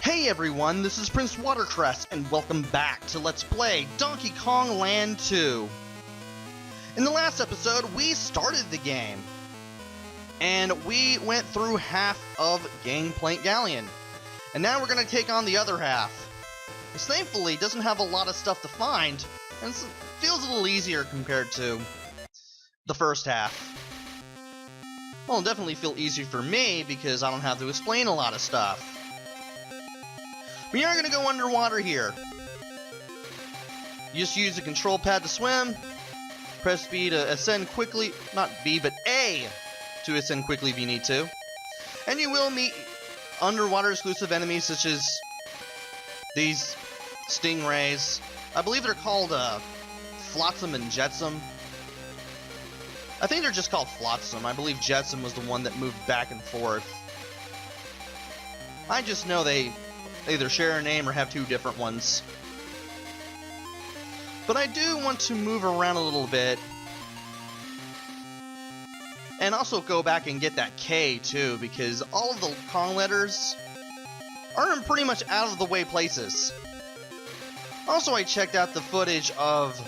Hey everyone, this is PrinceWatercress, and welcome back to Let's Play Donkey Kong Land 2. In the last episode, we started the game, and we went through half of Gangplank Galleon. And now we're going to take on the other half. This thankfully doesn't have a lot of stuff to find, and it feels a little easier compared to the first half. Well, it'll definitely feel easier for me, because I don't have to explain a lot of stuff. We are going to go underwater here. You just use the control pad to swim. Press B to ascend quickly. Not B, but A to ascend quickly if you need to. And you will meet underwater exclusive enemies such as these stingrays. I believe they're called Flotsam and Jetsam. I think they're just called Flotsam. I believe Jetsam was the one that moved back and forth. I just know they either share a name or have two different ones. But I do want to move around a little bit. And also go back and get that K too, because all of the Kong letters are in pretty much out of the way places. Also, I checked out the footage of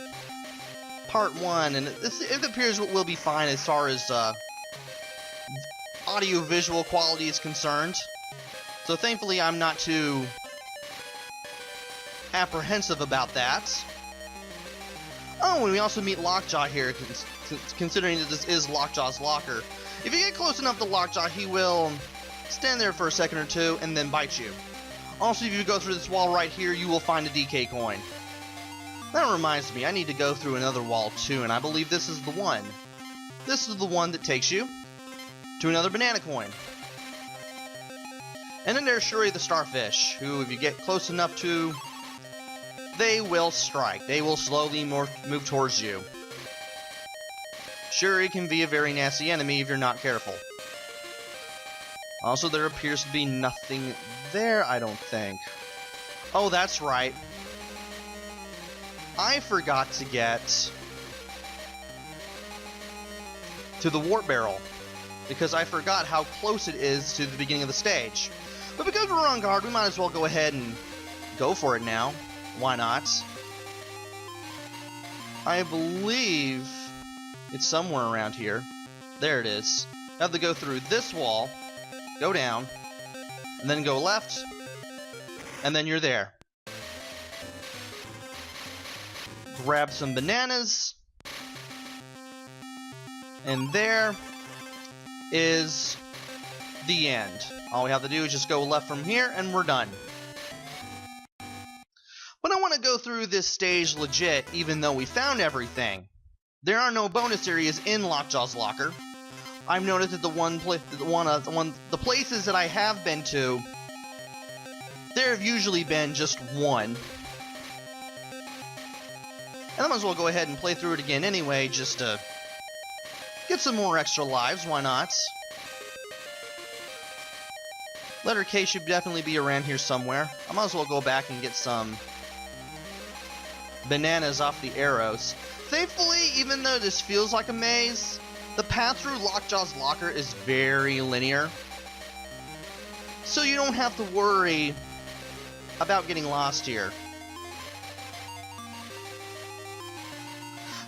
part 1, and it appears we'll be fine as far as audio-visual quality is concerned. So thankfully I'm not too apprehensive about that. Oh, and we also meet Lockjaw here, considering that this is Lockjaws Locker. If you get close enough to Lockjaw, he will stand there for a second or two and then bite you. Also, if you go through this wall right here, you will find a DK coin. That reminds me, I need to go through another wall too, and I believe this is the one. This is the one that takes you to another banana coin. And then there's Shuri the Starfish, who, if you get close enough to, they will strike. They will slowly move towards you. Shuri can be a very nasty enemy if you're not careful. Also, there appears to be nothing there, I don't think. Oh, that's right. I forgot to get to the warp barrel, because I forgot how close it is to the beginning of the stage. But because we're on guard, we might as well go ahead and go for it now. Why not? I believe it's somewhere around here. There it is. I have to go through this wall, go down, and then go left, and then you're there. Grab some bananas, and there is the end. All we have to do is just go left from here, and we're done. But I want to go through this stage legit, even though we found everything. There are no bonus areas in Lockjaws Locker. I've noticed that the places that I have been to, there have usually been just one. And I might as well go ahead and play through it again anyway, just to get some more extra lives. Why not? Letter K should definitely be around here somewhere. I might as well go back and get some bananas off the arrows. Thankfully, even though this feels like a maze, the path through Lockjaws Locker is very linear. So you don't have to worry about getting lost here.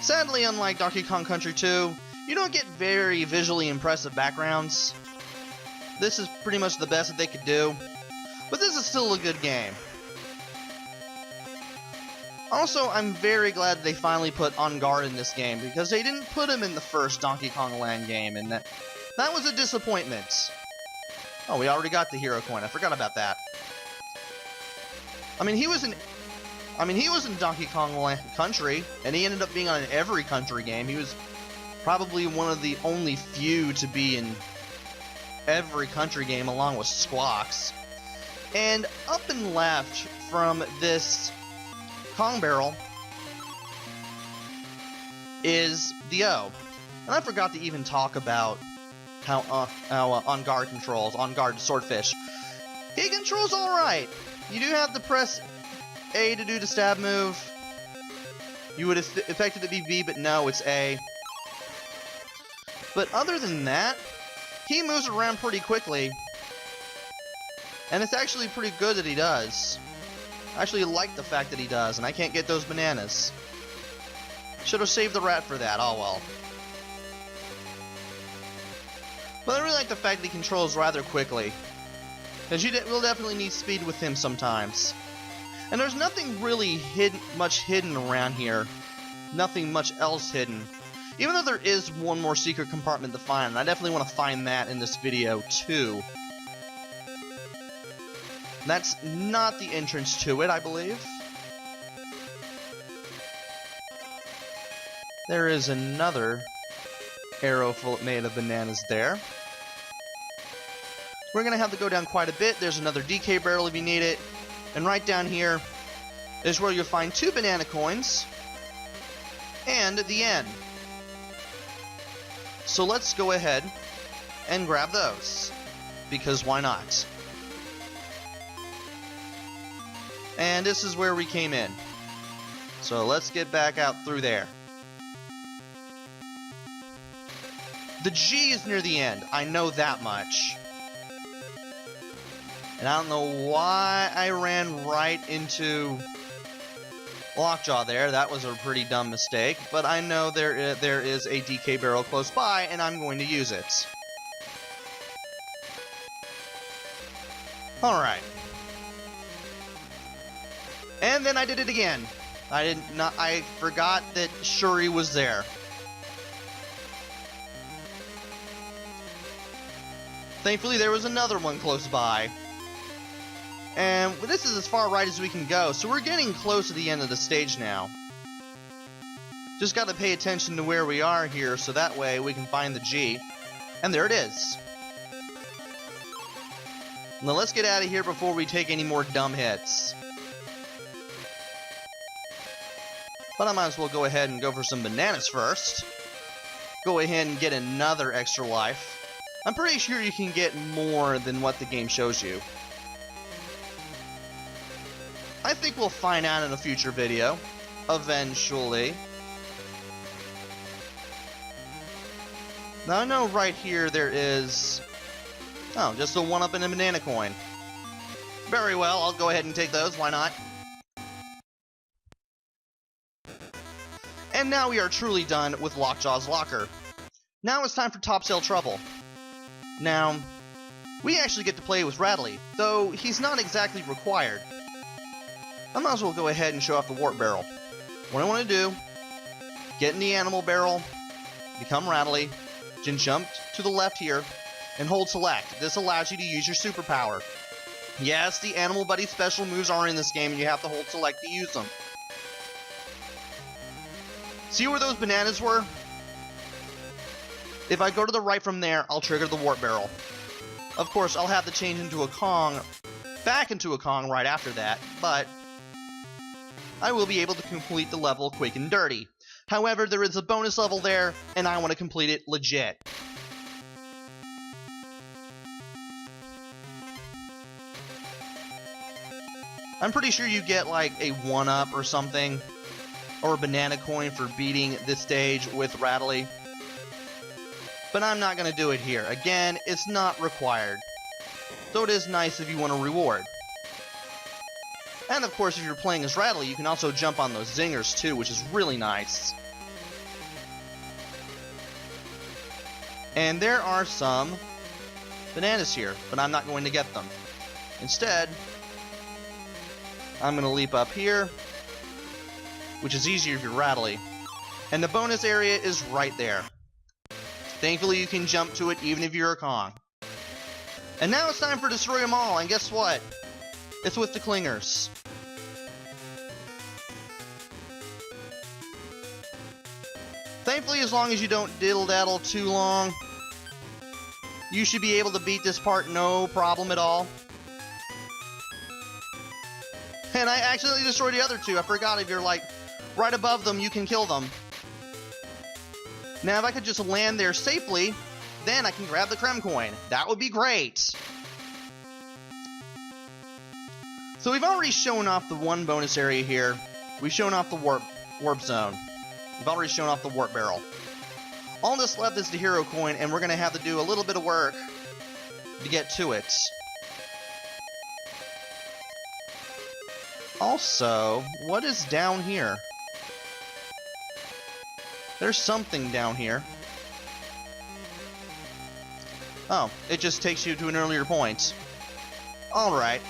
Sadly, unlike Donkey Kong Country 2, you don't get very visually impressive backgrounds. This is pretty much the best that they could do, but this is still a good game. Also, I'm very glad they finally put On Guard in this game, because they didn't put him in the first Donkey Kong Land game, and that was a disappointment. Oh, we already got the hero coin. I forgot about that. I mean, he was in Donkey Kong Country, and he ended up being on every country game. He was probably one of the only few to be in every country game, along with Squawks. And up and left from this Kong barrel is the O. And I forgot to even talk about how On Guard controls. On Guard Swordfish. He controls alright. You do have to press A to do the stab move. You would expect it to be B, but no, it's A. But other than that, he moves around pretty quickly. And it's actually pretty good that he does. I actually like the fact that he does, and I can't get those bananas. Should have saved the rat for that, oh well. But I really like the fact that he controls rather quickly. Because you will definitely need speed with him sometimes. And there's nothing really much hidden around here. Nothing much else hidden. Even though there is one more secret compartment to find, and I definitely want to find that in this video too. That's not the entrance to it, I believe. There is another arrow made of bananas there. We're going to have to go down quite a bit. There's another DK barrel if you need it. And right down here is where you'll find 2 banana coins and the end. So let's go ahead and grab those, because why not? And this is where we came in. So let's get back out through there. The G is near the end, I know that much. And I don't know why I ran right into Lockjaw there. That was a pretty dumb mistake. But I know there is a DK barrel close by, and I'm going to use it. Alright. And then I did it again. I forgot that Shuri was there. Thankfully, there was another one close by. And this is as far right as we can go, so we're getting close to the end of the stage now. Just gotta pay attention to where we are here, so that way we can find the G. And there it is. Now let's get out of here before we take any more dumb hits. But I might as well go ahead and go for some bananas first. Go ahead and get another extra life. I'm pretty sure you can get more than what the game shows you. I think we'll find out in a future video, eventually. Now I know right here there is, oh, just a 1-up and a banana coin. Very well, I'll go ahead and take those, why not? And now we are truly done with Lockjaws Locker. Now it's time for Topsail Trouble. Now, we actually get to play with Rattly, though he's not exactly required. I might as well go ahead and show off the warp barrel. What I want to do, get in the animal barrel, become Rattly, then jump to the left here, and hold select. This allows you to use your superpower. Yes, the animal buddy special moves are in this game, and you have to hold select to use them. See where those bananas were? If I go to the right from there, I'll trigger the warp barrel. Of course, I'll have to change into a Kong, back into a Kong right after that, but I will be able to complete the level quick and dirty. However, there is a bonus level there, and I want to complete it legit. I'm pretty sure you get like a 1-up or something, or a banana coin for beating this stage with Rattly. But I'm not going to do it here. Again, it's not required. Though it is nice if you want a reward. And of course, if you're playing as Rattly, you can also jump on those zingers too, which is really nice. And there are some bananas here, but I'm not going to get them. Instead, I'm going to leap up here, which is easier if you're Rattly. And the bonus area is right there. Thankfully, you can jump to it even if you're a Kong. And now it's time for Destroy Them All, and guess what? It's with the clingers. Thankfully, as long as you don't diddle-daddle too long, you should be able to beat this part no problem at all. And I accidentally destroyed the other two. I forgot if you're like right above them, you can kill them. Now, if I could just land there safely, then I can grab the Krem coin. That would be great. So we've already shown off the one bonus area here. We've shown off the warp zone. We've already shown off the warp barrel. All that's left is the hero coin, and we're going to have to do a little bit of work to get to it. Also, what is down here? There's something down here. Oh, it just takes you to an earlier point. Alright.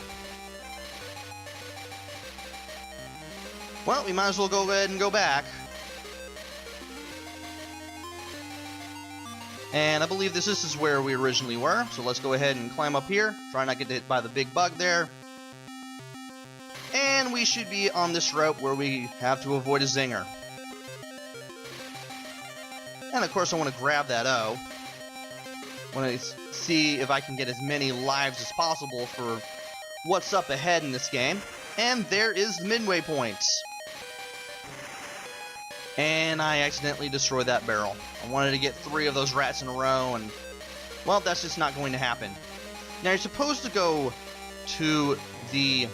Well, we might as well go ahead and go back. And I believe this is where we originally were, so let's go ahead and climb up here. Try not to get hit by the big bug there. And we should be on this route where we have to avoid a zinger. And of course I want to grab that O. I want to see if I can get as many lives as possible for what's up ahead in this game. And there is the midway point. And I accidentally destroyed that barrel. I wanted to get 3 of those rats in a row, and well, that's just not going to happen. Now you're supposed to go to the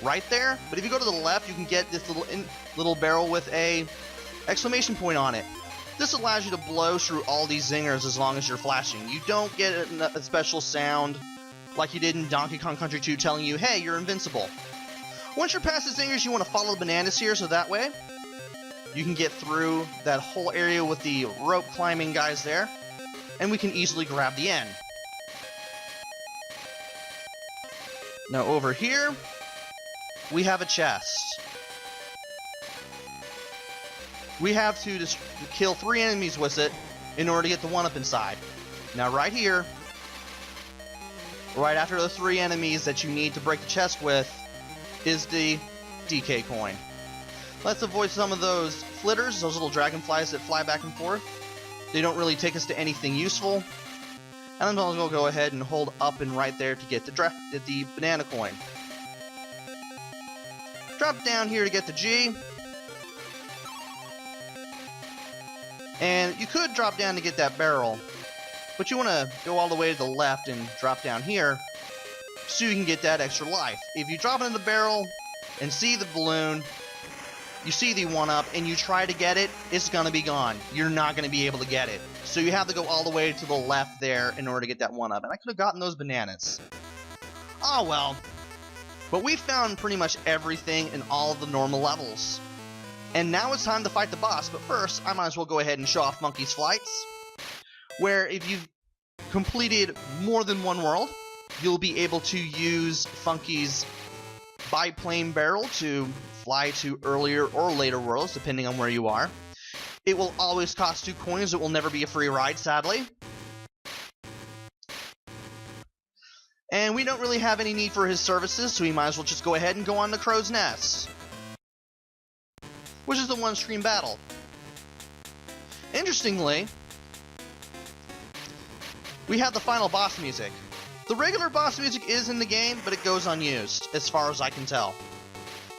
right there, but if you go to the left, you can get this little barrel with a exclamation point on it. This allows you to blow through all these zingers as long as you're flashing. You don't get a special sound like you did in Donkey Kong Country 2 telling you, hey, you're invincible. Once you're past the zingers, you want to follow the bananas here, so that way you can get through that whole area with the rope climbing guys there, and we can easily grab the end. Now over here, we have a chest. We have to just kill 3 enemies with it in order to get the 1-up inside. Now right here, right after the 3 enemies that you need to break the chest with, is the DK coin. Let's avoid some of those flitters, those little dragonflies that fly back and forth. They don't really take us to anything useful. And then I'll go ahead and hold up and right there to get the banana coin. Drop down here to get the G. And you could drop down to get that barrel, but you want to go all the way to the left and drop down here so you can get that extra life. If you drop into the barrel and see the balloon, you see the 1-up, and you try to get it, it's going to be gone. You're not going to be able to get it. So you have to go all the way to the left there in order to get that 1-up. And I could have gotten those bananas. Oh well. But we found pretty much everything in all of the normal levels. And now it's time to fight the boss. But first, I might as well go ahead and show off Monkey's Flights, where if you've completed more than one world, you'll be able to use Funky's biplane barrel to fly to earlier or later worlds, depending on where you are. It will always cost 2 coins. It will never be a free ride, sadly. And we don't really have any need for his services, so we might as well just go ahead and go on to Crow's Nest, which is the one-screen battle. Interestingly, we have the final boss music. The regular boss music is in the game, but it goes unused, as far as I can tell.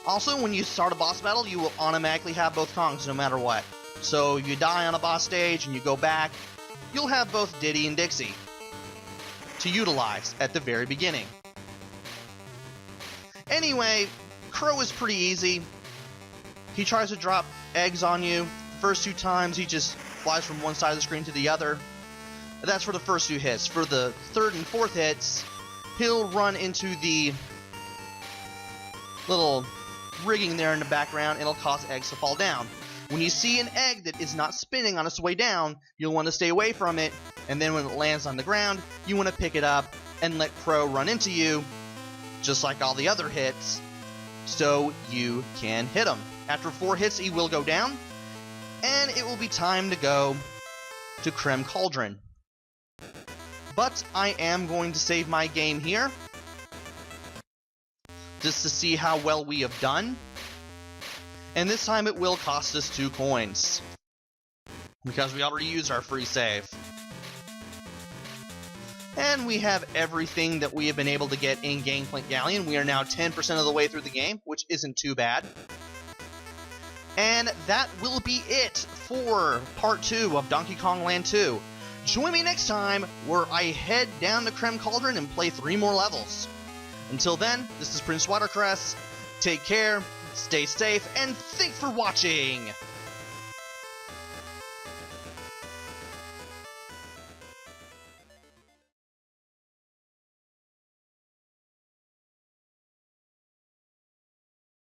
Also, when you start a boss battle, you will automatically have both Kongs no matter what. So if you die on a boss stage and you go back, you'll have both Diddy and Dixie to utilize at the very beginning. Anyway, Krow is pretty easy. He tries to drop eggs on you. The first 2 times he just flies from one side of the screen to the other. That's for the first 2 hits. For the 3rd and 4th hits, he'll run into the little rigging there in the background, and it'll cause eggs to fall down. When you see an egg that is not spinning on its way down, you'll want to stay away from it, and then when it lands on the ground, you want to pick it up and let Krow run into you, just like all the other hits, so you can hit him. After 4 hits, he will go down, and it will be time to go to Krem Cauldron. But I am going to save my game here, just to see how well we have done. And this time it will cost us 2 coins, because we already used our free save. And we have everything that we have been able to get in Gangplank Galleon. We are now 10% of the way through the game, which isn't too bad. And that will be it for Part 2 of Donkey Kong Land 2. Join me next time where I head down to Krem Cauldron and play 3 more levels. Until then, this is PrinceWatercress. Take care, stay safe, and thanks for watching!